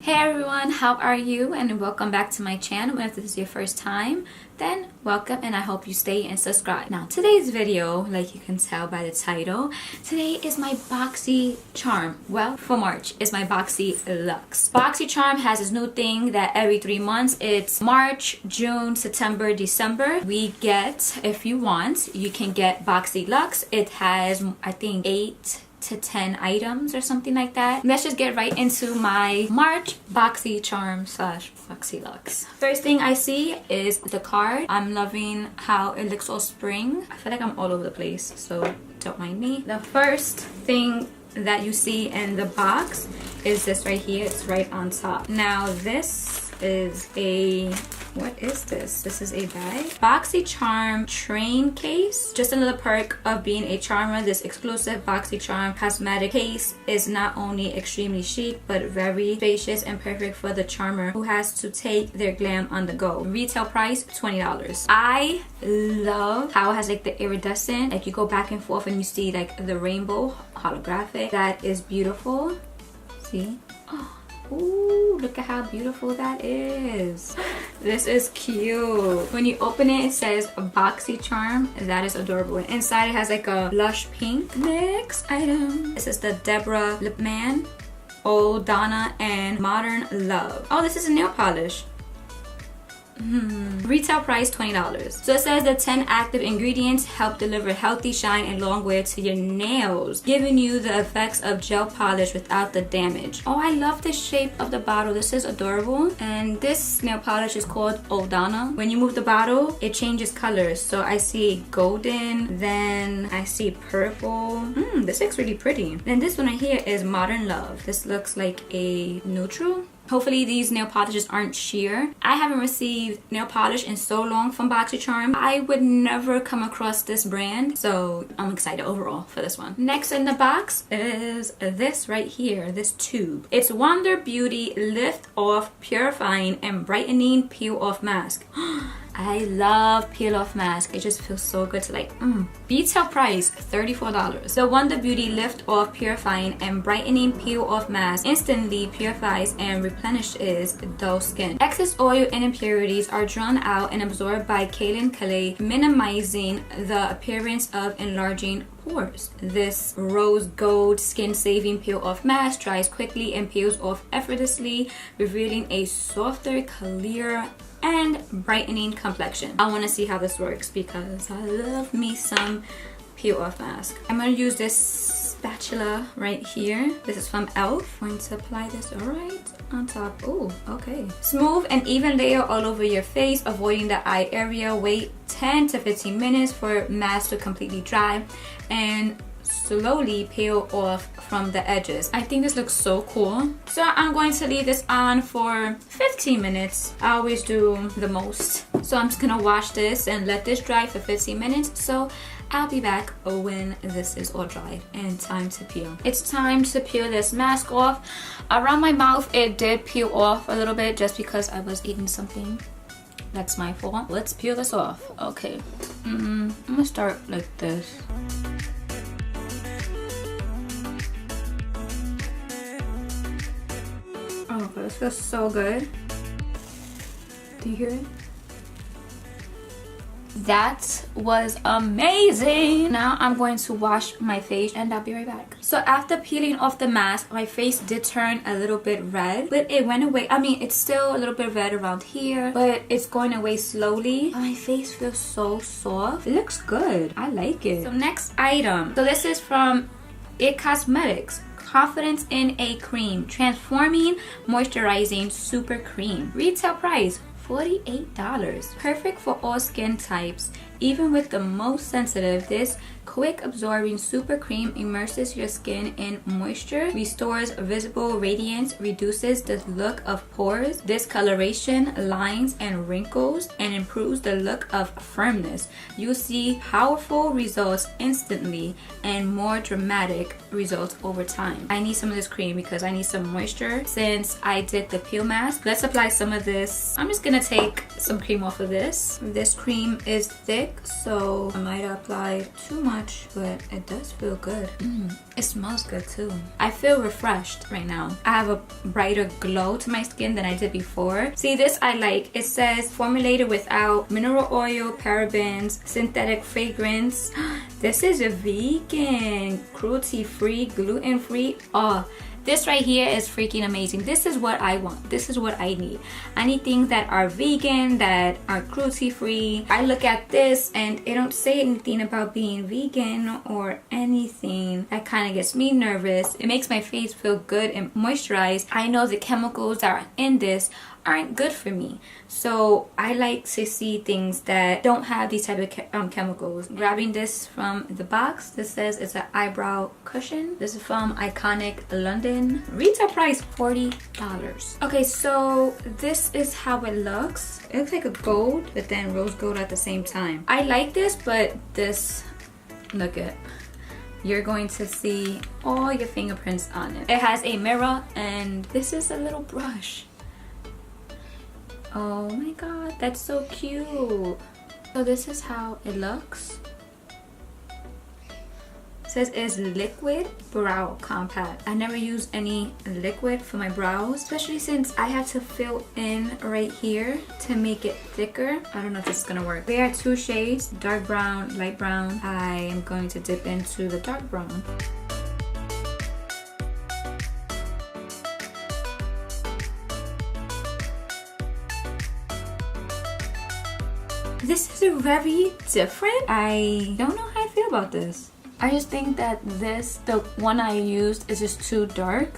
Hey everyone, how are you? And welcome back to my channel. If this is your first time, then welcome and I hope you stay and subscribe. Now today's video, like you can tell by the title, today is my Boxycharm. Well, for March is my Boxy Luxe. Boxycharm has this new thing that every 3 months, it's March, June, September, December. We get, if you want, you can get Boxy Luxe. It has, I think, 8 to 10 items or something like that. Let's just get right into my March Boxycharm slash Boxy Luxe. First thing I see is the card. I'm loving how it looks all spring. I feel like I'm all over the place, so don't mind me. The first thing that you see in the box is this right here. It's right on top. Now this is a, what is this? This is a bag. Boxycharm Traincase. Just another perk of being a charmer. This exclusive Boxycharm cosmetic case is not only extremely chic, but very spacious and perfect for the charmer who has to take their glam on the go. Retail price, $20. I love how it has like the iridescent, like you go back and forth and you see like the rainbow holographic. That is beautiful. See? Oh. Ooh, look at how beautiful that is. This is cute. When you open it, it says Boxycharm. That is adorable. And inside it has like a lush pink. Next item. This is the Deborah Lippmann, Old Donna, and Modern Love. Oh, this is a nail polish. Retail price $20. So it says the 10 active ingredients help deliver healthy shine and long wear to your nails, giving you the effects of gel polish without the damage. Oh, I love the shape of the bottle. This is adorable. And this nail polish is called Old Donna. When you move the bottle, it changes colors. So I see golden, then I see purple. This looks really pretty. Then this one right here is Modern Love. This looks like a neutral. Hopefully these nail polishes aren't sheer. I haven't received nail polish in so long from Boxycharm. I would never come across this brand, so I'm excited overall for this one. Next in the box is this right here, this tube. It's Wonder Beauty Lift Off Purifying and Brightening Peel Off Mask. I love peel off mask. It just feels so good to like, Retail price, $34. The Wonder Beauty Lift Off Purifying and Brightening Peel Off Mask instantly purifies and replenishes dull skin. Excess oil and impurities are drawn out and absorbed by kaolin clay, minimizing the appearance of enlarging pores. This rose gold skin saving peel off mask dries quickly and peels off effortlessly, revealing a softer, clear, and brightening complexion. I want to see how this works because I love me some peel off mask. I'm going to use this spatula right here. This is from e.l.f. I'm going to apply this right on top. Oh, okay. Smooth and even layer all over your face, avoiding the eye area. Wait 10 to 15 minutes for mask to completely dry and slowly peel off from the edges. I think this looks so cool. So I'm going to leave this on for 15 minutes. I always do the most. So I'm just gonna wash this and let this dry for 15 minutes. So I'll be back when this is all dried and time to peel. It's time to peel this mask off. Around my mouth it did peel off a little bit just because I was eating something. That's my fault. Let's peel this off. Okay. I'm gonna start like this. Oh, this feels so good. Do you hear it? That was amazing. Now I'm going to wash my face and I'll be right back. So after peeling off the mask, my face did turn a little bit red, but it went away. I mean, it's still a little bit red around here, but it's going away slowly. My face feels so soft. It looks good. I like it. So next item. So this is from It Cosmetics. Confidence in a Cream. Transforming Moisturizing Super Cream. Retail price, $48. Perfect for all skin types. Even with the most sensitive, this quick absorbing super cream immerses your skin in moisture, restores visible radiance, reduces the look of pores, discoloration, lines, and wrinkles, and improves the look of firmness. You'll see powerful results instantly and more dramatic results over time. I need some of this cream because I need some moisture since I did the peel mask. Let's apply some of this. I'm just gonna take some cream off of this. This cream is thick thick, so I might apply too much, but it does feel good. It smells good too. I feel refreshed right now. I have a brighter glow to my skin than I did before. See, this I like. It says formulated without mineral oil, parabens, synthetic fragrance. This is a vegan, cruelty-free, gluten-free. Oh, this right here is freaking amazing. This is what I want. This is what I need. I need things that are vegan, that are cruelty-free. I look at this and it don't say anything about being vegan or anything. That kind of gets me nervous. It makes my face feel good and moisturized. I know the chemicals that are in this aren't good for me, so I like to see things that don't have these type of chemicals. Grabbing this from the box, this says it's an eyebrow cushion. This is from Iconic London. Retail price $40. Okay, so this is how it looks. It looks like a gold, but then rose gold at the same time. I like this, but this, look at, you're going to see all your fingerprints on it. It has a mirror, and this is a little brush. Oh my god, that's so cute. So this is how it looks. It says it's liquid brow compact. I never use any liquid for my brows, especially since I have to fill in right here to make it thicker. I don't know if this is gonna work. There are two shades, dark brown, light brown. I am going to dip into the dark brown. This is very different. I don't know how I feel about this. I just think that this, the one I used, is just too dark.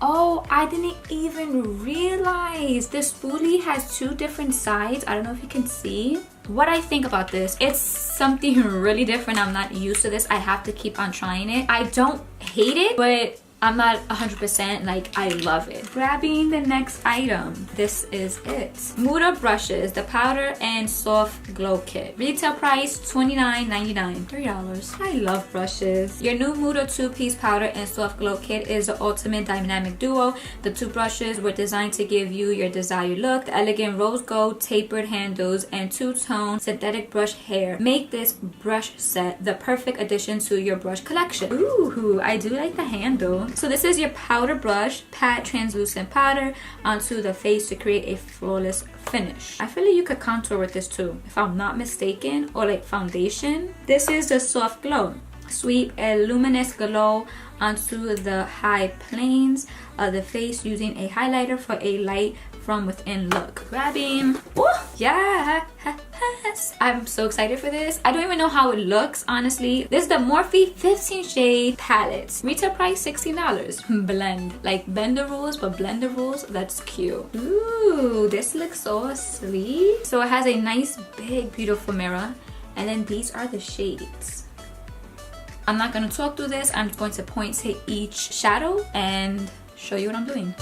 Oh, I didn't even realize this spoolie has two different sides. I don't know if you can see. What I think about this, it's something really different. I'm not used to this. I have to keep on trying it. I don't hate it, but I'm not 100% like I love it. Grabbing the next item. This is it. Moda Brushes, the powder and soft glow kit. Retail price $29.99. $3. I love brushes. Your new Moda 2-piece powder and soft glow kit is the ultimate dynamic duo. The two brushes were designed to give you your desired look. The elegant rose gold tapered handles and two-tone synthetic brush hair make this brush set the perfect addition to your brush collection. Ooh, I do like the handle. So this is your powder brush, pat translucent powder onto the face to create a flawless finish. I feel like you could contour with this too, if I'm not mistaken, or like foundation. This is the soft glow. Sweep a luminous glow onto the high planes of the face using a highlighter for a light from within look. Grabbing. Woo! Yes! I'm so excited for this. I don't even know how it looks, honestly. This is the Morphe 15 shade palette. Retail price $16. Blend. Like bend the rules, but blend the rules. That's cute. Ooh, this looks so sleek. So it has a nice, big, beautiful mirror. And then these are the shades. I'm not going to talk through this. I'm going to point to each shadow and show you what I'm doing.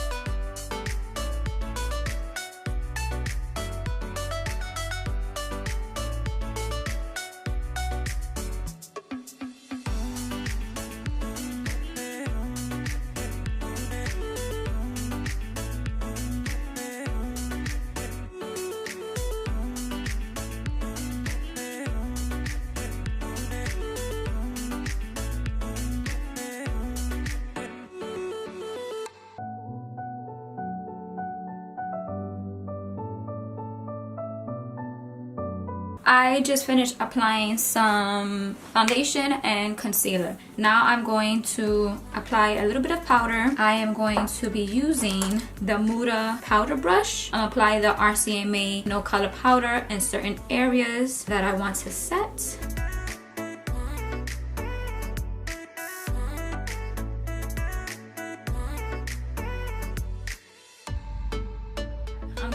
I just finished applying some foundation and concealer. Now I'm going to apply a little bit of powder. I am going to be using the Moda powder brush. I'm applying the RCMA no color powder in certain areas that I want to set.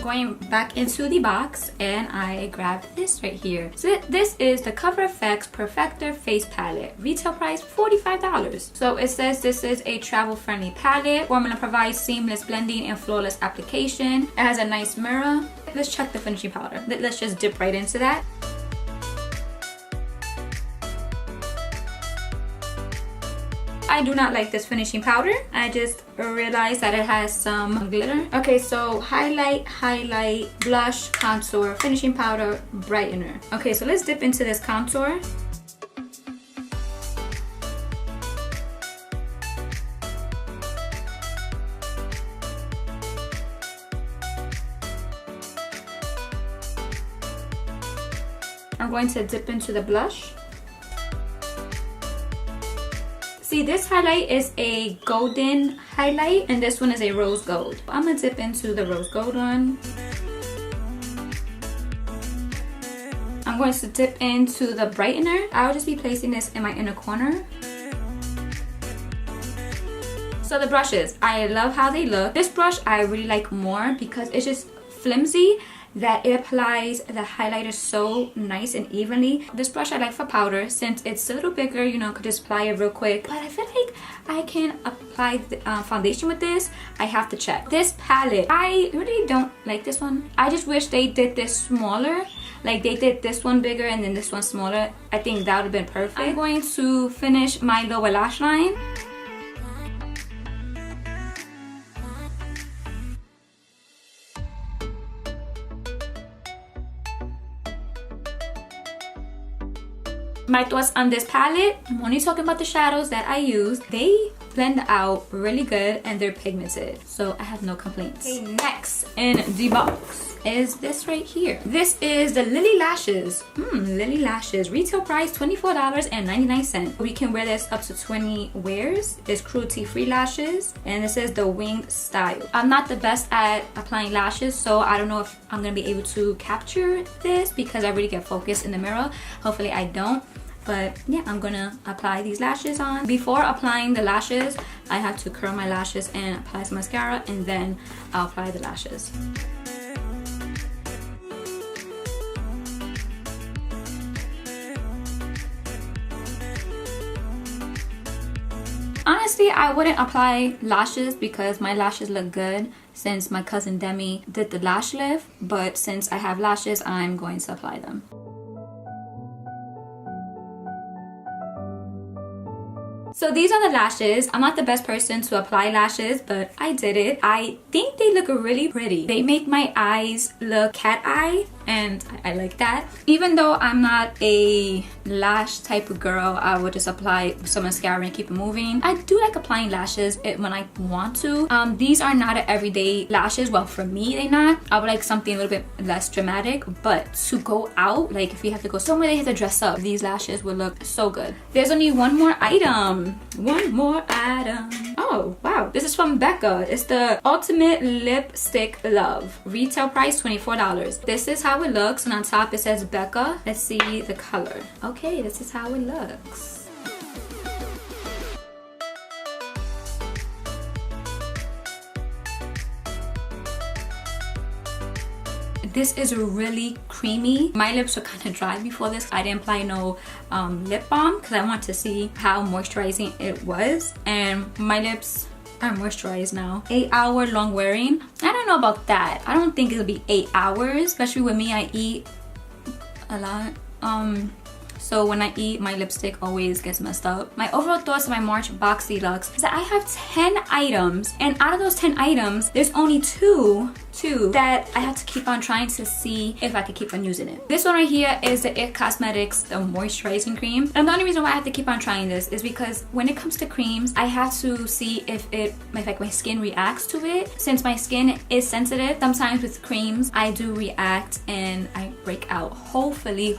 Going back into the box and I grabbed this right here. So this is the CoverFX Perfector Face Palette. Retail price $45. So it says this is a travel friendly palette. Formula provides seamless blending and flawless application. It has a nice mirror. Let's check the finishing powder. Let's just dip right into that. I do not like this finishing powder. I just realized that it has some glitter. Okay, so highlight, blush, contour, finishing powder, brightener. Okay, so let's dip into this contour. I'm going to dip into the blush. See, this highlight is a golden highlight and this one is a rose gold. I'm gonna dip into the rose gold one. I'm going to dip into the brightener. I'll just be placing this in my inner corner. So the brushes, I love how they look. This brush I really like more because it's just flimsy, that it applies the highlighter so nice and evenly. This brush I like for powder since it's a little bigger, you know, could just apply it real quick. But I feel like I can apply the foundation with this. I have to check. This palette, I really don't like this one. I just wish they did this smaller. Like they did this one bigger and then this one smaller. I think that would have been perfect. I'm going to finish my lower lash line. My thoughts on this palette, I'm only talking about the shadows that I use. They blend out really good and they're pigmented, so I have no complaints. Okay, next in the box is this right here. This is the Lilly Lashes. Lilly Lashes. Retail price $24.99. We can wear this up to 20 wears. It's cruelty-free lashes and this is the wing style. I'm not the best at applying lashes, so I don't know if I'm gonna be able to capture this because I really get focused in the mirror. Hopefully I don't. But yeah, I'm gonna apply these lashes on. Before applying the lashes, I have to curl my lashes and apply some mascara, and then I'll apply the lashes. Honestly, I wouldn't apply lashes because my lashes look good since my cousin Demi did the lash lift, but since I have lashes, I'm going to apply them. So these are the lashes. I'm not the best person to apply lashes, but I did it. I think they look really pretty. They make my eyes look cat eye, and I like that. Even though I'm not a lash type of girl, I would just apply some mascara and keep it moving. I do like applying lashes when I want to. These are not everyday lashes. Well, for me, they're not. I would like something a little bit less dramatic, but to go out, like if you have to go somewhere, they have to dress up, these lashes would look so good. There's only one more item. One more item. Oh wow, this is from Becca. It's the Ultimate Lipstick Love. Retail price $24. This is how it looks, and on top it says Becca. Let's see the color. Okay, this is how it looks. This is really creamy. My lips were kind of dry before this. I didn't apply no lip balm because I want to see how moisturizing it was, and my lips are moisturized now. 8-hour long wearing. I don't know about that. I don't think it'll be 8 hours, especially with me. I eat a lot. So when I eat, my lipstick always gets messed up. My overall thoughts on my March Boxy Lux is that I have 10 items, and out of those 10 items, there's only two that I have to keep on trying to see if I can keep on using it. This one right here is the It Cosmetics the moisturizing cream. And the only reason why I have to keep on trying this is because when it comes to creams, I have to see if my skin reacts to it. Since my skin is sensitive, sometimes with creams I do react and I break out. Hopefully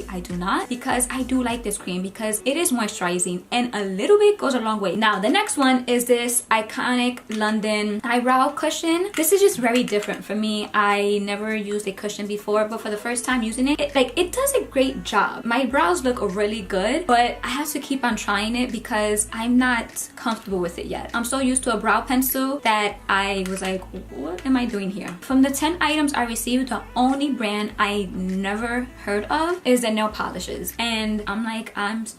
I do not, because I do like this cream because it is moisturizing and a little bit goes a long way. Now the next one is this iconic London eyebrow cushion. This is just very different for me. I never used a cushion before, but for the first time using it, it does a great job. My brows look really good, but I have to keep on trying it because I'm not comfortable with it yet. I'm so used to a brow pencil that I was like, what am I doing here? From the 10 items I received, the only brand I never heard of is the nail polishes, and I'm like,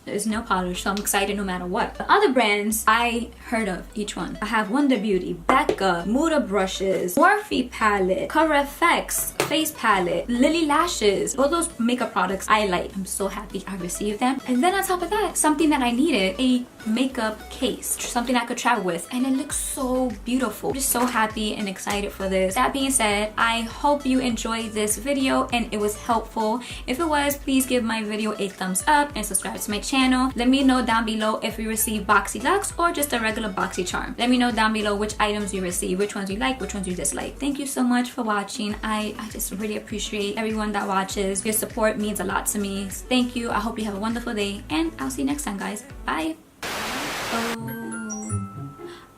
it's nail polish, so I'm excited no matter what. The other brands I heard of each one. I have Wonder Beauty, Becca, Moda Brushes, Morphe Artistry Palette, CoverFX face palette, Lilly Lashes. All those makeup products I like. I'm so happy I received them. And then on top of that, something that I needed, a makeup case, something I could travel with, and it looks so beautiful. I'm just so happy and excited for this. That being said, I hope you enjoyed this video and it was helpful. If it was, please give my video a thumbs up and subscribe to my channel. Let me know down below if you receive Boxy Luxe or just a regular Boxycharm. Let me know down below which items you receive, which ones you like, which ones you dislike. Thank you so much for watching. I just really appreciate everyone that watches. Your support means a lot to me. Thank you. I hope you have a wonderful day and I'll see you next time, guys. Bye.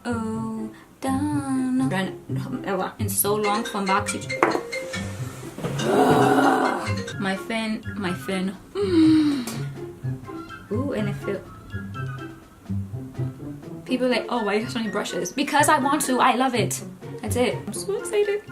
Oh, done. And so long from Boxy. My fin. Ooh, and it feels. People are like, oh, why are you so many brushes? Because I want to. I love it. That's it. I'm so excited.